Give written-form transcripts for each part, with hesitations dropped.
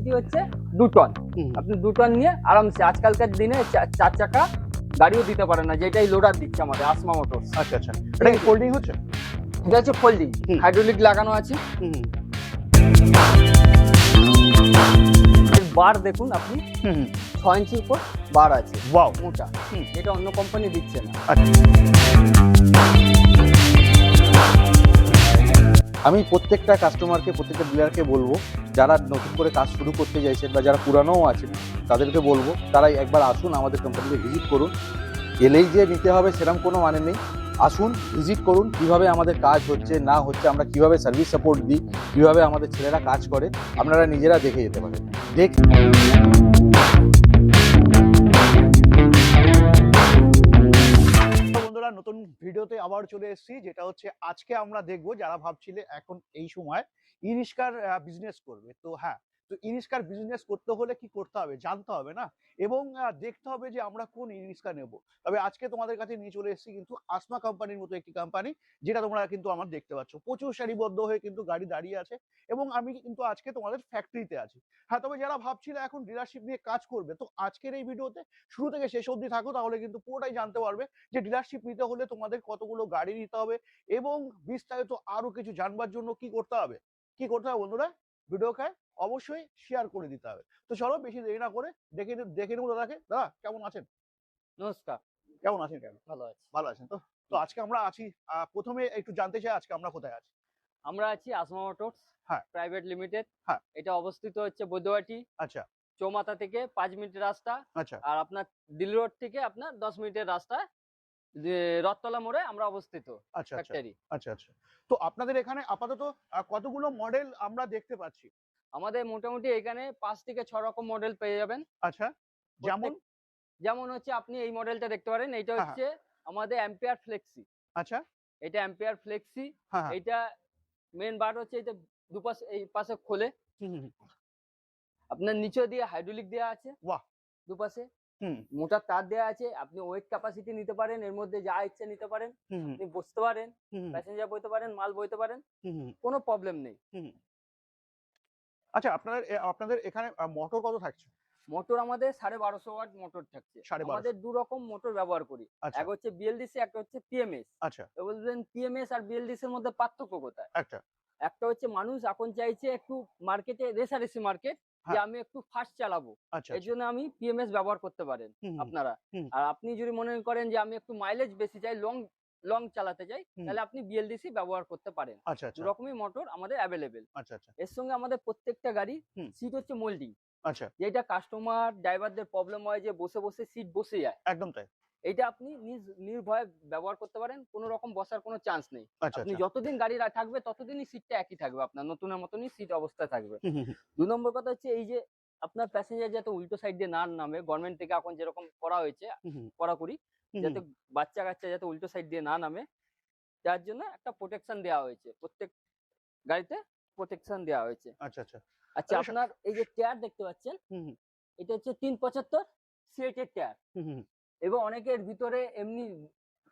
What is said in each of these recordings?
Capacity হচ্ছে 2 ton. আপনি 2 ton নিয়ে আরামসে আজকালকার দিনে 4 চাকা গাড়িও দিতে পারে না, যেটাই লোডার দিচ্ছে আমাদের আসমা মোটরস। আচ্ছা আচ্ছা, এটা কি ফোল্ডিং হচ্ছে? এটা হচ্ছে ফোল্ডিং, হাইড্রোলিক লাগানো আছে। বার দেখুন আপনি, 6 ইঞ্চির উপর বার আছে, ওয়াও মোটা। এটা অন্য কোম্পানি দিচ্ছে না। আমি প্রত্যেকটা কাস্টমারকে, প্রত্যেকটা ডিলারকে বলবো, যারা নতুন করে কাজ শুরু করতে চাইছেন বা যারা পুরানোও আছেন তাদেরকে বলবো তারা একবার আসুন, আমাদের কোম্পানিতে ভিজিট করুন। এলেই যে নিতে হবে সেরকম কোনো মানে নেই, আসুন ভিজিট করুন, কিভাবে আমাদের কাজ হচ্ছে না হচ্ছে, আমরা কিভাবে সার্ভিস সাপোর্ট দিই, কিভাবে আমাদের ছেলেরা কাজ করে, আপনারা নিজেরা দেখে যেতে পারেন। বন্ধুরা, নতুন ভিডিওতে আবার চলে এসেছি, যেটা হচ্ছে আজকে আমরা দেখবো যারা ভাবছিলে এখন এই সময় ই রিক্সার বিজনেস করবে। তো হ্যাঁ, তো ই রিক্সার বিজনেস করতে হলে কি করতে হবে জানতে হবে না, এবং দেখতে হবে যে আমরা কোন ই রিক্সা নেব। তবে আজকে তোমাদের কাছে নিয়ে চলে এসেছি কিন্তু আসমা কোম্পানির মতো একটি কোম্পানি, যেটা তোমরা কিন্তু আমার দেখতে পাচ্ছ প্রচুর সারিবদ্ধ হয়ে কিন্তু গাড়ি দাঁড়িয়ে আছে, এবং আমি কিন্তু আজকে তোমাদের ফ্যাক্টরিতে আছি। হ্যাঁ, তবে যারা ভাবছিলে এখন ডিলারশিপ নিয়ে কাজ করবে, তো আজকের এই ভিডিওতে শুরু থেকে শেষ অবধি থাকো, তাহলে কিন্তু পুরোটাই জানতে পারবে যে ডিলারশিপ নিতে হলে তোমাদের কতগুলো গাড়ি নিতে হবে, এবং বিস্তারিত আরো কিছু জানবার জন্য কি করতে হবে বন্ধুরা, ভিডিওকে অবশ্যই শেয়ার করে দিতে হবে। তো চলো বেশি দেরি না করে দেখে নেবো দাদাকে। দাদা কেমন আছেন? নমস্কার। কেমন আছেন? ভালো আছে। ভালো আছেন তো? তো আজকে আমরা আছি, প্রথমে একটু জানতে চাই আজকে আমরা কোথায় আছি। আমরা আছি আসমা মোটরস হ্যাঁ। Private limited. হ্যাঁ। এটা অবস্থিত হচ্ছে বৈদ্যবাটি আচ্ছা চৌমাথা থেকে 5 মিনিটের রাস্তা। আচ্ছা আর আপনার দিল্লি রোড থেকে আপনার 10 মিনিটের রাস্তা, রথতলা মোড়ে আমরা অবস্থিত আচ্ছা আচ্ছা ফ্যাক্টরি। আচ্ছা আচ্ছা। তো আপনাদের এখানে আপাতত কতগুলো মডেল আমরা দেখতে পাচ্ছি? আমাদের মোটামুটি এখানে 5 থেকে 6 রকম মডেল পেয়ে যাবেন। আচ্ছা, যেমন? যেমন হচ্ছে আপনি এই মডেলটা দেখতে পারেন, এটা হ্যাঁ, হচ্ছে আমাদের অ্যাম্পিয়ার ফ্লেক্সি। আচ্ছা। এটা অ্যাম্পিয়ার ফ্লেক্সি। হ্যাঁ। এটা মেন বার হচ্ছে এটা দুপাশে, এই পাশে খোলে, আপনার নিচে দিয়ে হাইড্রোলিক দেওয়া আছে। বাহ। দুপাশে হুম মোটা তার দেওয়া আছে, আপনি ওয়েট ক্যাপাসিটি নিতে পারেন, এর মধ্যে যা ইচ্ছে নিতে পারেন। হুম আপনি বসতে পারেন, হুম প্যাসেঞ্জার বইতে পারেন, মাল বইতে পারেন, হুম কোনো প্রবলেম নেই। হুম। আচ্ছা, আপনাদের এখানে মোটর কত থাকছে? মোটর আমাদের 1250 ওয়াট মোটর থাকছে। 1250? আমাদের দু রকম মোটর ব্যবহার করি, আচ্ছা এক হচ্ছে বিএলডিসি, একটা হচ্ছে পিএমএস। আচ্ছা। বলবেন পিএমএস আর বিএলডিসি এর মধ্যে পার্থক্য কোথায়? একটা। একটা হচ্ছে মানুষ এখন চাইছে একটু মার্কেটে রেসারেসি মার্কেট, যে হ্যাঁ। আমি একটু ফাস্ট চালাবো, আচ্ছা এর জন্য আমি পিএমএস ব্যবহার করতে পারেন হুম আপনারা। হুম আর আপনি যদি মনে করেন যে আমি একটু মাইলেজ বেশি চাই, লং লং চালাতে চাই, হুম। তাহলে আপনি বিএলডিসি ব্যবহার করতে পারেন। আচ্ছা দু আচ্ছা রকমই মোটর আমাদের অ্যাভেলেবেল। আচ্ছা আচ্ছা এর সঙ্গে আমাদের প্রত্যেকটা গাড়ি হুম। সিট হচ্ছে মোল্ডিং, আচ্ছা, যেটা কাস্টমার ড্রাইভারদের প্রবলেম হয় যে বসে বসে সিট বসে যায়। একদম তাই। এইটা আপনি নির্ভয়ে ব্যবহার করতে পারেন, কোনো রকম বসার কোনো চান্স নেই। আচ্ছা আপনি আচ্ছা যতদিন গাড়ি থাকবে ততদিনই সিটটা একই থাকবে, আপনার নতুনের মতনই সিট অবস্থায় থাকবে। হুম হুম 2 নম্বর কথা হচ্ছে এই যে আপনার প্যাসেঞ্জার যাতে উল্টো সাইড দিয়ে না নামে, গভর্নমেন্ট থেকে এখন যেরকম করা হয়েছে হুম কড়াকড়ি, হুম যাতে বাচ্চা কাচ্চা যাতে উল্টো সাইড দিয়ে না নামে, যার জন্য একটা প্রোটেকশন দেওয়া হয়েছে, প্রত্যেক গাড়িতে প্রোটেকশন দেওয়া হয়েছে। আচ্ছা আচ্ছা আচ্ছা, আচ্ছা, আপনার এই যে টায়ার দেখতে পাচ্ছেন, হুম এটা হচ্ছে 375 সিএটের টায়ার। হুম এবং অনেকের ভিতরে এমনি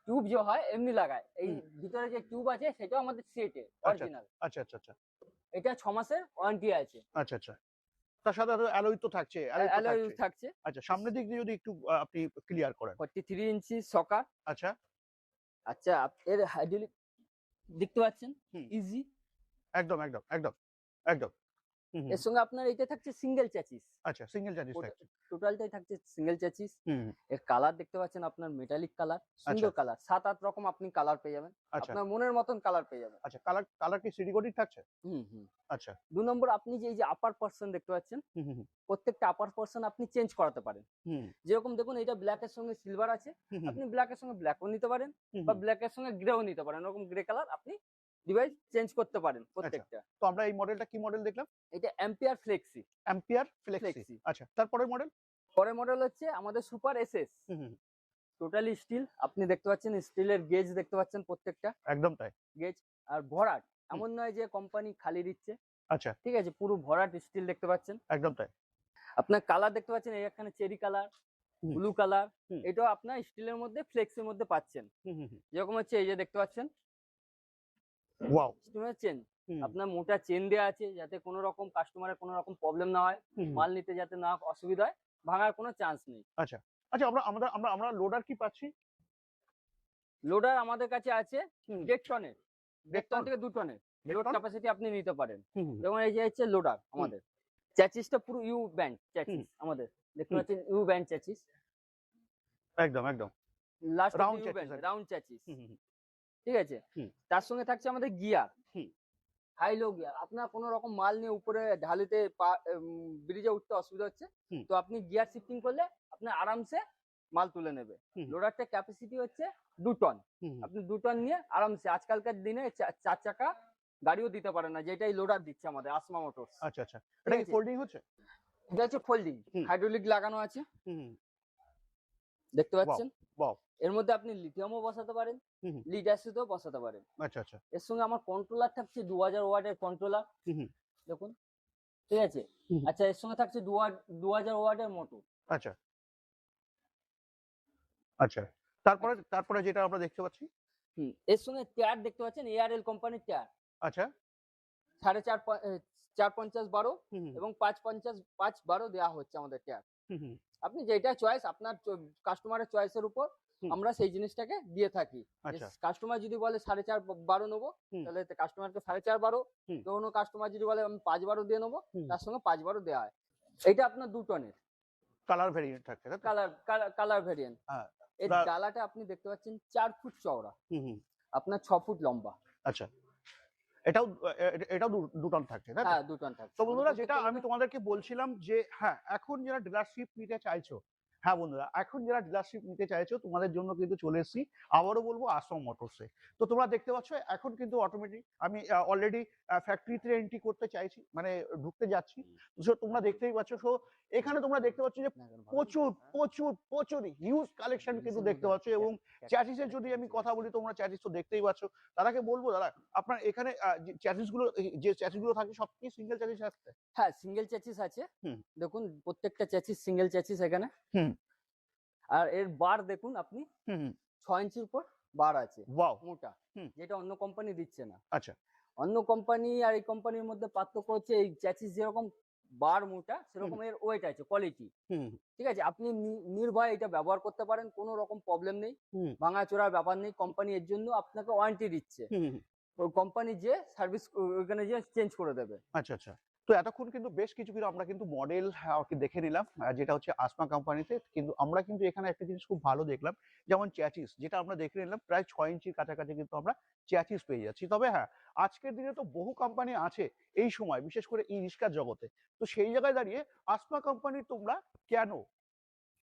টিউব যে হয় এমনি লাগায়, এই ভিতরে যে টিউব আছে সেটাও আমাদের সিএটের আচ্ছা অরিজিনাল। আচ্ছা আচ্ছা আচ্ছা এটা 6 মাসের ওয়ারেন্টি আছে। আচ্ছা আচ্ছা। তার সাথে অ্যালয় তো থাকছে, অ্যালয় থাকছে। আচ্ছা, সামনের দিক দিয়ে যদি একটু আপনি ক্লিয়ার করেন। 43 ইঞ্চি সকার। আচ্ছা। আচ্ছা, এর হাইড্রোলিক দেখতে পাচ্ছেন, হুম। ইজি। একদম একদম একদম একদম। এর সঙ্গে আপনার এটা থাকছে সিঙ্গেল চ্যাসিস। আচ্ছা, সিঙ্গেল চার্জিস থাকছে। টোটালটাই থাকছে সিঙ্গেল চ্যাসিস। হুম এর কালার দেখতে পাচ্ছেন আপনার মেটালিক কালার, আচ্ছা সুন্দর কালার, 7-8 রকম আপনি কালার পেয়ে যাবেন, আচ্ছা আপনার মনের মতন কালার পেয়ে যাবেন। আচ্ছা। কালার কালার কি সিডি কোডিং থাকছে? হুম। আচ্ছা। 2 নম্বর, আপনি যে এই যে আপার পার্সন দেখতে পাচ্ছেন, হুম হুম প্রত্যেকটা আপার পার্সন আপনি চেঞ্জ করাতে পারেন। হুম যেরকম দেখুন, এটা ব্ল্যাক এর সঙ্গে সিলভার আছে, হুম আপনি ব্ল্যাক এর সঙ্গে ব্ল্যাকও নিতে পারেন, হুম বা ব্ল্যাক এর সঙ্গে গ্রেও নিতে পারেন, এরকম গ্রে কালার আপনি ডিভাইস চেঞ্জ করতে পারেন আচ্ছা। প্রত্যেকটা। তো আমরা এই মডেলটা কি মডেল দেখলাম? এটা ampere flexi. Ampere flexi. Flexi. আচ্ছা, তারপরের মডেল? পরের মডেল হচ্ছে আমাদের সুপার এসএস। হুম টোটালি স্টিল, আপনি দেখতে পাচ্ছেন স্টিলের গেজ দেখতে পাচ্ছেন প্রত্যেকটা একদম তাই। গেজ। আর ভরাট, এমন নয় যে কোম্পানি খালি দিচ্ছে, আচ্ছা, ঠিক আছে, পুরো ভরাট স্টিল দেখতে পাচ্ছেন। একদম তাই। আপনার কালার দেখতে পাচ্ছেন, এখানে চেরি কালার, হুম ব্লু কালার, হুম এটাও আপনার স্টিলের মধ্যে ফ্লেক্সের মধ্যে পাচ্ছেন। হুম যেরকম হচ্ছে এই যে দেখতে পাচ্ছেন, ওয়াও। সিস্টেমের চেন, আপনার মোটা চেন দেওয়া আছে যাতে কোনো রকম কাস্টমারের কোনো রকম প্রবলেম না হয়, মাল নিতে যাতে না অসুবিধা হয়, ভাঙার কোনো চান্স নেই। আচ্ছা আচ্ছা, আমরা লোডার কি পাচ্ছি? লোডার আমাদের কাছে আছে হুম। 1.5 টনের, 1.5 টন টন? থেকে 2 টনের 1.5 লোড টন? ক্যাপাসিটি আপনি নিতে পারেন। হুম, হুম, যেমন এই যে হচ্ছে লোডার আমাদের, চ্যাচিসটা পুরো ইউ ব্যান্ড চ্যাচিস আমাদের, দেখতে হুম। পাচ্ছেন ইউ ব্যান্ড চ্যাচিস, একদম একদম। Last round U chassis band একদম। রাউন্ড চ্যাচিস, হুম, হুম, ঠিক আছে। হুম। তার সঙ্গে থাকছে আমাদের গিয়ার, হুম। High low gear. আপনার কোনো রকম মাল নিয়ে উপরে ঢালিতে ব্রিজে উঠতে অসুবিধা হচ্ছে, হুম। তো আপনি গিয়ার শিফটিং করলে আপনি আরামসে মাল তুলে নেবে। হুম। লোডারটা ক্যাপাসিটি হচ্ছে 2 টন, হুম, আপনি 2 টন নিয়ে আরামসে আজকালকার দিনে 4 চাকা গাড়িও দিতে পারে না, যেটাই লোডার দিচ্ছে আমাদের আসমা মোটরস। আচ্ছা আচ্ছা, এটা কি আছে। ফোল্ডিং হচ্ছে? এটা হচ্ছে ফোল্ডিং, হুম। হাইড্রোলিক লাগানো আছে, হুম। ওয়াও দেখতে পাচ্ছেন। ওয়াও। এর মধ্যে আপনি লিথিয়ামও বসাতে পারেন, হুম। লিড অ্যাসিডও বসাতে পারেন। আচ্ছা আচ্ছা। এর সঙ্গে আমার কন্ট্রোলার থাকছে 2000 ওয়াটের কন্ট্রোলার, হুম। দেখুন, ঠিক আছে। হুম। আচ্ছা, এর সঙ্গে থাকছে 2000 ওয়াটের মোটর। আচ্ছা আচ্ছা, তারপরে তারপরে যেটা আমরা দেখতে পাচ্ছি। এর সঙ্গে টায়ার দেখতে পাচ্ছেন এআরএল কোম্পানির টায়ার, আচ্ছা। 4.5 12 হুম। এবং 5.50 5-12 দেওয়া হচ্ছে আমাদের টায়ার। হুম। আপনি যেটা চয়েস, আপনার কাস্টমারের চয়েসের উপর হুম। আমরা সেই জিনিসটাকে দিয়ে থাকি। আচ্ছা। কাস্টমার যদি বলে 4.5 12 নেবো, হুম। তাহলে কাস্টমারকে 4.5 12, হুম। কোনো কাস্টমার যদি বলে আমি 5-12 দিয়ে নেবো, হুম। তার সঙ্গে 5-12 দেওয়া হয়। এটা আপনার 2 টনের কালার ভেরিয়েন্ট থাকছে, তাই তো? Colour variant. হ্যাঁ। এর ডালাটা আপনি দেখতে পাচ্ছেন 4 ফুট চওড়া, হুম। আপনার 6 ফুট লম্বা। আচ্ছা, এটাও এটাও 2 টন থাকছে, তাই তো? হ্যাঁ, 2 টন থাকছে। তো বন্ধুরা, যেটা প্রত্যেকটা আমি তোমাদেরকে বলছিলাম যে হ্যাঁ, এখন যারা ডিলারশিপ নিতে চাইছো, হ্যাঁ বন্ধুরা, এখন যারা ডিলারশিপ নিতে চাইছো তোমাদের জন্য কিন্তু চলে এসেছি, আবারও বলবো, আসমা মোটরসে। তো তোমরা দেখতে পাচ্ছ এখন কিন্তু অটোমেটিক আমি অলরেডি ফ্যাক্টরিতে এন্ট্রি করতে চাইছি, মানে ঢুকতে যাচ্ছি। তো তোমরা দেখতেই পাচ্ছ, সো এখানে তোমরা দেখতে পাচ্ছ যে প্রচুর প্রচুর প্রচুর হিউজ কালেকশন কিন্তু দেখতে পাচ্ছ। এবং চ্যাসিসের যদি আমি কথা বলি, তোমরা চ্যাসিস তো দেখতেই পাচ্ছ। দাদাকে বলবো, দাদা আপনার এখানে যে চ্যাসিস গুলো থাকে সব কি সিঙ্গেল চ্যাসিস আছে? হ্যাঁ, সিঙ্গেল চ্যাসিস আছে। হুম। দেখুন, প্রত্যেকটা চ্যাসিস সিঙ্গেল চ্যাসিস এখানে। হুম। আর এর বার দেখুন আপনি, হুম। 6 ইঞ্চির উপর বার আছে, ওয়াও। মোটা, হুম। যেটা অন্য কোম্পানি দিচ্ছে না। আচ্ছা। অন্য কোম্পানি আর এই কোম্পানির মধ্যে পার্থক্য হচ্ছে এই চ্যাসিস যেরকম বার মোটা, সেরকম এর ওয়েট আছে, কোয়ালিটি। হুম। ঠিক আছে, আপনি নির্ভয়ে এটা ব্যবহার করতে পারেন, কোনো রকম প্রবলেম নেই, হুম। ভাঙাচোরার ব্যাপার নেই। কোম্পানি এর জন্য আপনাকে ওয়ারেন্টি দিচ্ছে, হুম। ওই কোম্পানি যে সার্ভিস ওইখানে যে চেঞ্জ করে দেবে। আচ্ছা আচ্ছা। তো এতক্ষণ কিন্তু বেশ কিছু কিছু আমরা কিন্তু মডেল দেখে নিলাম, যেটা হচ্ছে আসমা কোম্পানিতে। কিন্তু আমরা কিন্তু এখানে একটা জিনিস খুব ভালো দেখলাম, যেমন চ্যাচিস, যেটা আমরা দেখে নিলাম প্রায় 6 ইঞ্চির কাছাকাছি কিন্তু আমরা চ্যাচিস পেয়ে যাচ্ছি। তবে হ্যাঁ, আজকের দিনে তো বহু কোম্পানি আছে এই সময়, বিশেষ করে ই রিক্সার জগতে। তো সেই জায়গায় দাঁড়িয়ে আসমা কোম্পানির তোমরা কেন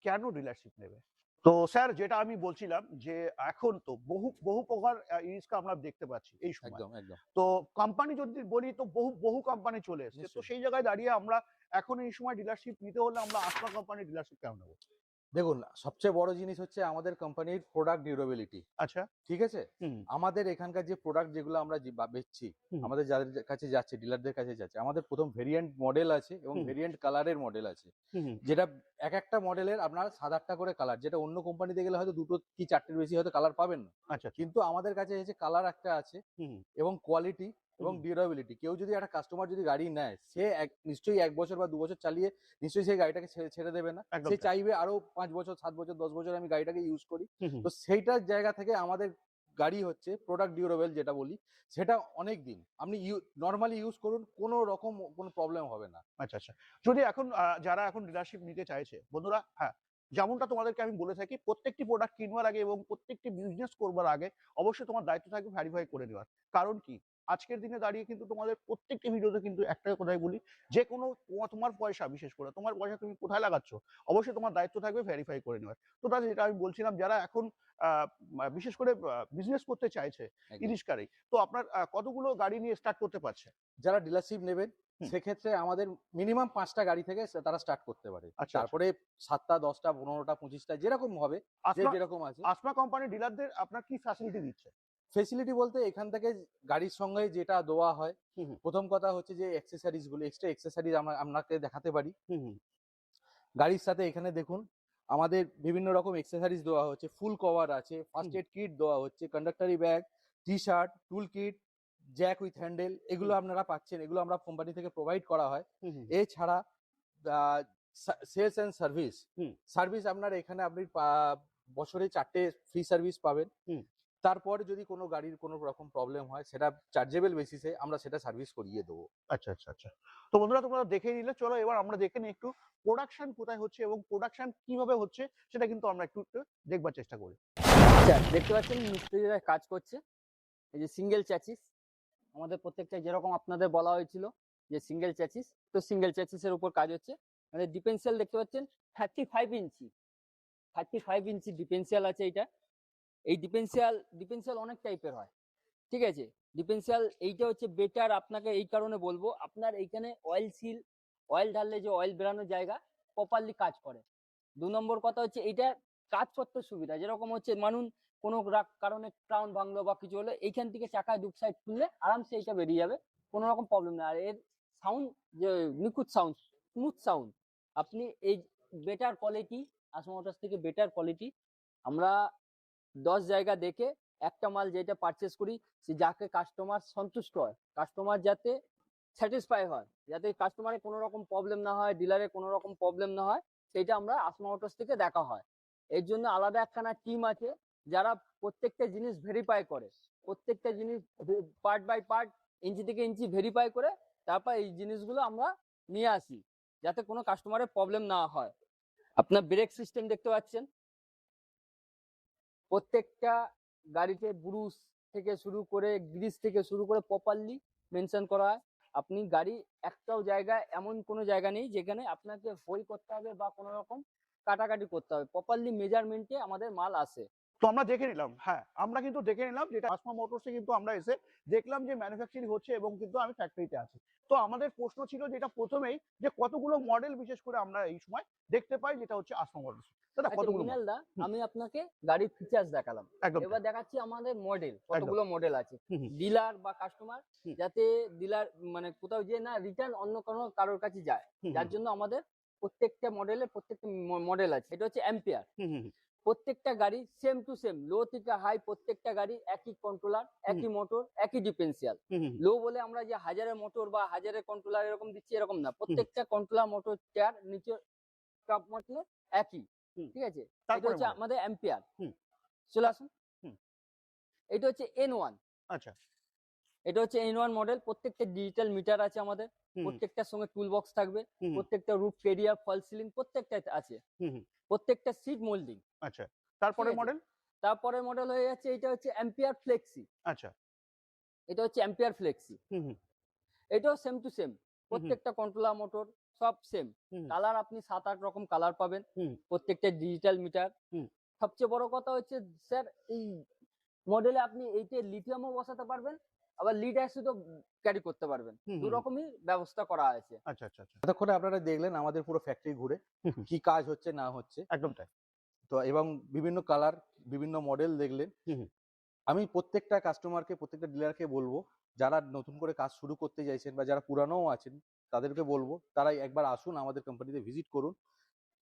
কেন ডিলারশিপ নেবে? তো স্যার, যেটা আমি বলছিলাম যে এখন তো বহু বহু প্রকার ই রিক্সা আমরা দেখতে পাচ্ছি এই সময়। একদম, একদম। তো কোম্পানি যদি বলি, তো বহু বহু কোম্পানি চলে এসেছে। তো নিশ্চয়ই। সেই জায়গায় দাঁড়িয়ে আমরা এখন এই সময় ডিলারশিপ নিতে হলে আমরা আসমা কোম্পানির ডিলারশিপ কেন নেবো? দেখুন, সবচেয়ে বড় জিনিস হচ্ছে আমাদের কোম্পানির প্রোডাক্ট ডিউরেবিলিটি। আচ্ছা। ঠিক আছে? হুম। আমাদের এখানকার যে প্রোডাক্ট যেগুলো আমরা বেচছি, হুম। আমাদের যাদের কাছে যাচ্ছে, ডিলারদের কাছে যাচ্ছে, আমাদের প্রথম ভেরিয়েন্ট মডেল আছে এবং হুম। ভেরিয়েন্ট কালারের মডেল আছে। হুম। যেটা একটা মডেলের আপনার 7-8টা করে কালার, যেটা অন্য কোম্পানিতে গেলে হয়তো 2টো কি 4টের বেশি হয়তো কালার পাবেন না। আচ্ছা। কিন্তু আমাদের কাছে এসে কালার একটা আছে হুম। এবং কোয়ালিটি এবং হুম। ডিউরেবিলিটি। কেউ যদি একটা কাস্টমার যদি গাড়ি নেয়, সে নিশ্চয়ই 1 বছর বা 2 বছর চালিয়ে নিশ্চয়ই সেই গাড়িটাকে ছেড়ে দেবে না। একদম সে তাই। চাইবে আরো 5 বছর, 7 বছর, 10 বছর আমি গাড়িটাকে ইউজ করি। হুম। তো সেইটার জায়গা থেকে আমাদের গাড়ি হচ্ছে প্রোডাক্ট ডিউরেবল, যেটা বলি, সেটা অনেক দিন আপনি নরমালি ইউজ করুন, কোনো রকম কোনো প্রবলেম হবে না। আচ্ছা আচ্ছা। যদি এখন যারা এখন ডিলারশিপ নিতে চাইছে, বন্ধুরা, হ্যাঁ, যেমনটা তোমাদেরকে আমি বলে থাকি, প্রত্যেকটি প্রোডাক্ট কিনবার আগে এবং প্রত্যেকটি বিজনেস করবার আগে অবশ্যই তোমার দায়িত্ব থাকবে ভেরিফাই করে নেওয়ার। কারণ কি, আজকের দিনে দাঁড়িয়ে কিন্তু তোমাদের প্রত্যেকটি ভিডিওতে কিন্তু একটা কথাই বলি, যে কোনো তোমার পয়সা, বিশেষ করে তোমার পয়সা তুমি কোথায় লাগাচ্ছ, অবশ্যই তোমার দায়িত্ব থাকবে ভেরিফাই করে নেওয়ার। তো তাহলে যেটা আমি বলছিলাম, যারা এখন বিশেষ করে বিজনেস করতে চাইছে ই একদম। রিক্সারই, তো আপনার কতগুলো গাড়ি নিয়ে স্টার্ট করতে পারছে? যারা ডিলারশিপ নেবেন, হুম। সেক্ষেত্রে আমাদের মিনিমাম 5টা গাড়ি থেকে তারা স্টার্ট করতে পারে। আচ্ছা। তারপরে 7টা, 10টা, 15টা, 25টা যেরকম হবে, যে আসমা যেরকম আছে। আসমা কোম্পানির ডিলারদের আপনার কি ফ্যাসিলিটি দিচ্ছে? ফেসিলিটি বলতে এখান থেকে গাড়ির সঙ্গে যেটা দেওয়া হয়, হুম। হুম। প্রথম কথা হচ্ছে যে অ্যাক্সেসরিজ গুলো, এক্সট্রা অ্যাক্সেসরিজ আমরা আপনাকে দেখাতে পারি। হুম। গাড়ির সাথে এখানে দেখুন আমাদের বিভিন্ন রকম অ্যাক্সেসরিজ দেওয়া হচ্ছে, ফুল কভার আছে, ফার্স্ট এড কিট দেওয়া হচ্ছে, কন্ডাক্টরি bag, T shirt, tool kit, jack with handle এগুলো আপনারা পাচ্ছেন, এগুলো আমরা কোম্পানি থেকে প্রোভাইড করা হয়। এছাড়া সেলস অ্যান্ড সার্ভিস, হুম। সার্ভিস আপনার এখানে আপনি বছরে 4টে ফ্রি সার্ভিস পাবেন। হুম। তারপরে যদি কোনো গাড়ির কোনো রকম প্রবলেম হয় সেটা চার্জেবল বেসিসে আমরা সেটা সার্ভিস করিয়ে দেবো। আচ্ছা আচ্ছা আচ্ছা। তো বন্ধুরা তোমরা দেখে নিলে, চলো এবার আমরা দেখে নিই একটু প্রোডাকশন কোথায় হচ্ছে এবং প্রোডাকশন কিভাবে হচ্ছে সেটা কিন্তু আমরা একটু একটু দেখবার চেষ্টা করি। আচ্ছা, দেখতে পাচ্ছেন মিস্ত্রিরা কাজ করছে। এই যে সিঙ্গেল চ্যাসিস আমাদের প্রত্যেকটা, যেরকম আপনাদের বলা হয়েছিল যে সিঙ্গেল চ্যাসিস, তো সিঙ্গেল চ্যাসিসের উপর কাজ হচ্ছে। আমাদের ডিফেন্সিয়াল দেখতে পাচ্ছেন 35 ইঞ্চি, 35 ইঞ্চি ডিফেন্সিয়াল আছে এইটা। এই ডিফেন্সিয়াল অনেক টাইপের হয়, ঠিক আছে। ডিফেন্সিয়াল এইটা হচ্ছে বেটার, আপনাকে এই কারণে বলবো, আপনার এইখানে অয়েল ঢাললে যে অয়েল বেরানোর জায়গা প্রপারলি কাজ করে। 2 নম্বর কথা হচ্ছে এইটা কাজ করতে সুবিধা, যেরকম হচ্ছে মানুষ কোনো কারণে ক্রাউন ভাঙলো বা কিছু হলো, এইখান থেকে চাকায় 2 সাইড খুললে আরামসে এইটা বেরিয়ে যাবে, কোনো রকম প্রবলেম না। আর এর সাউন্ড যে নিখুঁত সাউন্ড, স্মুথ সাউন্ড, আপনি এই বেটার কোয়ালিটি, আসমা মোটরস থেকে বেটার কোয়ালিটি। আমরা 10 জায়গা দেখে একটা মাল যেটা পারচেস করি, সে যাকে কাস্টমার সন্তুষ্ট হয়, কাস্টমার যাতে স্যাটিসফাই হয়, যাতে কাস্টমারের কোনো রকম প্রবলেম না হয়, ডিলারের কোনো রকম প্রবলেম না হয়, সেটা আমরা আসমা মোটরস থেকে দেখা হয়। এর জন্য আলাদা একখানা টিম আছে যারা প্রত্যেকটা জিনিস ভেরিফাই করে, প্রত্যেকটা জিনিস পার্ট বাই পার্ট, ইঞ্চি থেকে ইঞ্চি ভেরিফাই করে তারপর এই জিনিসগুলো আমরা নিয়ে আসি, যাতে কোনো কাস্টমারের প্রবলেম না হয়। আপনার ব্রেক সিস্টেম দেখতে পাচ্ছেন, প্রত্যেকটা গাড়িতে ব্রুশ থেকে শুরু করে গ্রিস থেকে শুরু করে প্রপারলি মেনশন করা হয়। আপনি গাড়ি একটাও জায়গায় এমন কোনো জায়গা নেই যেখানে আপনাকে হই করতে হবে বা কোনো রকম কাটাকাটি করতে হবে, প্রপারলি মেজারমেন্টে আমাদের মাল আসে। তো আমরা দেখে নিলাম, হ্যাঁ আমরা কিন্তু দেখে নিলাম যেটা আসমা মোটরসে কিন্তু আমরা এসে দেখলাম যে ম্যানুফ্যাকচারিং হচ্ছে এবং কিন্তু আমি ফ্যাক্টরিতে আছি। তো আমাদের প্রশ্ন ছিল যেটা প্রথমেই, যে কতগুলো মডেল বিশেষ করে আমরা এই সময় দেখতে পাই যেটা হচ্ছে আসমা মোটরস, দাদা আচ্ছা কতগুলো মিনাল দা, হুম। আমি আপনাকে গাড়ির ফিচার্স দেখালাম, একদম এবার দেখাচ্ছি আমাদের মডেল, কতগুলো মডেল আছে। হুম, হুম। ডিলার বা কাস্টমার হুম। যাতে ডিলার মানে কোথাও যে না রিটার্ন অন্য কোনো কারোর কাছে যায়, হুম, যার জন্য আমাদের প্রত্যেকটা মডেল আছে। এটা হচ্ছে অ্যাম্পিয়ার। হুম, হুম, প্রত্যেকটা গাড়ি সেম টু সেম, লো থেকে হাই প্রত্যেকটা গাড়ি একই কন্ট্রোলার, একই মোটর, একই ডিফারেন্সিয়াল। হুম, হুম, লো বলে আমরা যে হাজারের মোটর বা হাজারের কন্ট্রোলার এরকম দিচ্ছি এরকম না, প্রত্যেকটা কন্ট্রোলার মোটর চেয়ার নিচে কাপ মতলে একই, হুম। ঠিক আছে। এটা তারপরে হচ্ছে model? আমাদের অ্যাম্পিয়ার। হুম। চলে আসুন। হুম। এটা হচ্ছে N1। আচ্ছা। এটা হচ্ছে N1 মডেল। প্রত্যেকটা ডিজিটাল মিটার আছে আমাদের, হুম, প্রত্যেকটার সঙ্গে টুল বক্স থাকবে, হুম, প্রত্যেকটা রুফ ক্যারিয়ার, ফল সিলিং প্রত্যেকটা আছে, হুম, হুম। প্রত্যেকটা সিট মোল্ডিং। আচ্ছা, তারপরে ঠিক আছে। মডেল? তারপরে মডেল হয়ে যাচ্ছে, এটা হচ্ছে অ্যাম্পিয়ার ফ্লেক্সি। আচ্ছা। এটা হচ্ছে অ্যাম্পিয়ার ফ্লেক্সি। হুম, হুম, এটাও সেম টু সেম, প্রত্যেকটা কন্ট্রোলার মোটর সব সেম। হুম, কালার আপনি 7-8 রকম কালার পাবেন, হুম। প্রত্যেকটা ডিজিটাল মিটার। হুম। সবচেয়ে বড় কথা হচ্ছে স্যার, এই মডেলে আপনি এইতে লিথিয়ামও বসাতে পারবেন, আবার লিড অ্যাসিডও ক্যারি করতে পারবেন, হুম, দু হুম। রকমই ব্যবস্থা করা আছে। আচ্ছা আচ্ছা আচ্ছা। এতক্ষণে আপনারা দেখলেন আমাদের পুরো ফ্যাক্টরি ঘুরে হুম, হুম। কি কাজ হচ্ছে না হচ্ছে, একদম তাই। তো এবং বিভিন্ন কালার বিভিন্ন মডেল দেখলেন। হুম, হুম। আমি প্রত্যেকটা কাস্টমারকে প্রত্যেকটা ডিলারকে বলবো, যারা নতুন করে কাজ শুরু করতে চাইছেন বা যারা পুরানোও আছেন তাদেরকে বলবো তারা একবার আসুন আমাদের কোম্পানিতে ভিজিট করুন।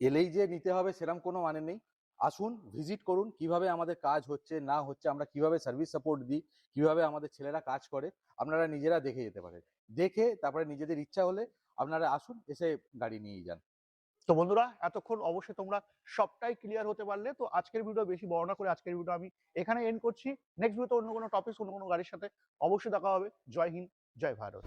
এলেই যে নিতে হবে সেরকম কোনো মানে নেই, আসুন ভিজিট করুন, কিভাবে আমাদের কাজ হচ্ছে না হচ্ছে, আমরা কিভাবে সার্ভিস সাপোর্ট দিই, কিভাবে আমাদের ছেলেরা কাজ করে, আপনারা নিজেরা দেখে যেতে পারেন। দেখে তারপরে নিজেদের ইচ্ছা হলে আপনারা আসুন, এসে গাড়ি নিয়ে যান। তো বন্ধুরা এতক্ষণ অবশ্যই তোমরা সবটাই ক্লিয়ার হতে পারলে। তো আজকের ভিডিও বেশি বড় না করে আজকের ভিডিও আমি এখানে এন্ড করছি। নেক্সট ভিডিওতে অন্য কোনো টপিক, অন্য কোনো গাড়ির সাথে অবশ্যই দেখা হবে। জয় হিন্দ, জয় ভারত।